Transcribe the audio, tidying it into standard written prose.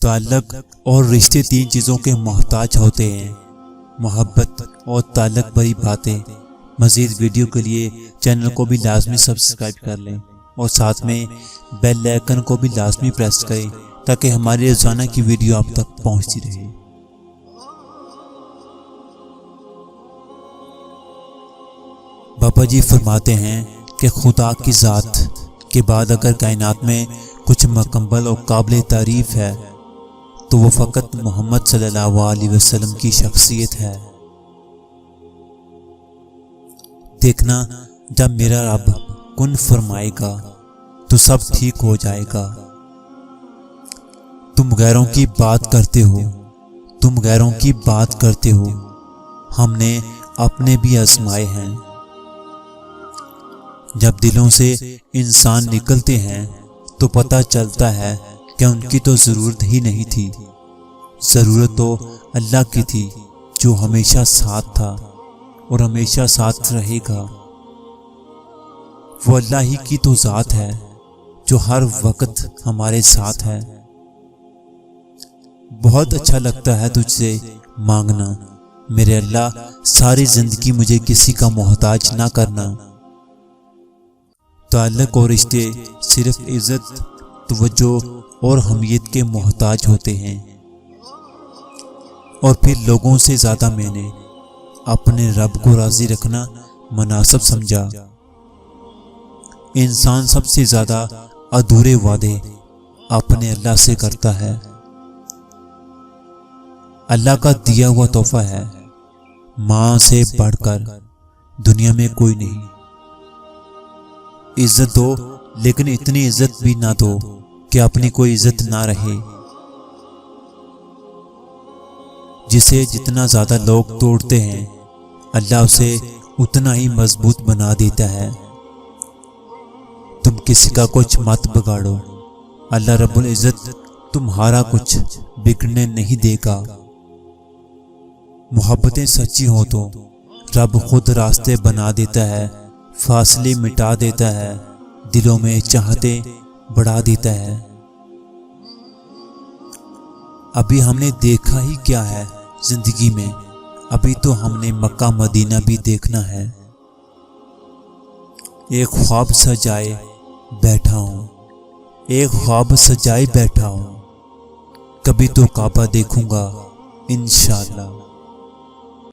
تعلق اور رشتے تین چیزوں کے محتاج ہوتے ہیں: محبت اور تعلق بھری باتیں۔ مزید ویڈیو کے لیے چینل کو بھی لازمی سبسکرائب کر لیں اور ساتھ میں بیل آئیکن کو بھی لازمی پریس کریں تاکہ ہماری روزانہ کی ویڈیو آپ تک پہنچتی رہے۔ بابا جی فرماتے ہیں کہ خدا کی ذات کے بعد اگر کائنات میں کچھ مکمل اور قابل تعریف ہے تو وہ فقط محمد صلی اللہ علیہ وسلم کی شخصیت ہے۔ دیکھنا، جب میرا رب کن فرمائے گا تو سب ٹھیک ہو جائے گا۔ تم غیروں کی بات کرتے ہو، ہم نے اپنے بھی آزمائے ہیں۔ جب دلوں سے انسان نکلتے ہیں تو پتہ چلتا ہے کہ ان کی تو ضرورت ہی نہیں تھی، ضرورت تو اللہ کی تھی جو ہمیشہ ساتھ تھا اور ہمیشہ ساتھ رہے گا۔ وہ اللہ ہی کی تو ذات ہے جو ہر وقت ہمارے ساتھ ہے۔ بہت اچھا لگتا ہے تجھ سے مانگنا، میرے اللہ، ساری زندگی مجھے کسی کا محتاج نہ کرنا۔ تعلق اور رشتے صرف عزت، توجہ اور حمیت کے محتاج ہوتے ہیں، اور پھر لوگوں سے زیادہ میں نے اپنے رب کو راضی رکھنا مناسب سمجھا۔ انسان سب سے زیادہ ادھورے وعدے اپنے اللہ سے کرتا ہے۔ اللہ کا دیا ہوا تحفہ ہے، ماں سے بڑھ کر دنیا میں کوئی نہیں۔ عزت دو، لیکن اتنی عزت بھی نہ دو کہ اپنی کوئی عزت نہ رہے۔ جسے جتنا زیادہ لوگ توڑتے ہیں، اللہ اسے اتنا ہی مضبوط بنا دیتا ہے۔ تم کسی کا کچھ مت بگاڑو، اللہ رب العزت تمہارا کچھ بگڑنے نہیں دے گا۔ محبتیں سچی ہوں تو رب خود راستے بنا دیتا ہے، فاصلے مٹا دیتا ہے، دلوں میں چاہتے بڑھا دیتا ہے۔ ابھی ہم نے دیکھا ہی کیا ہے زندگی میں، ابھی تو ہم نے مکہ مدینہ بھی دیکھنا ہے۔ ایک خواب سجائے بیٹھا ہوں، کبھی تو کعبہ دیکھوں گا انشاءاللہ۔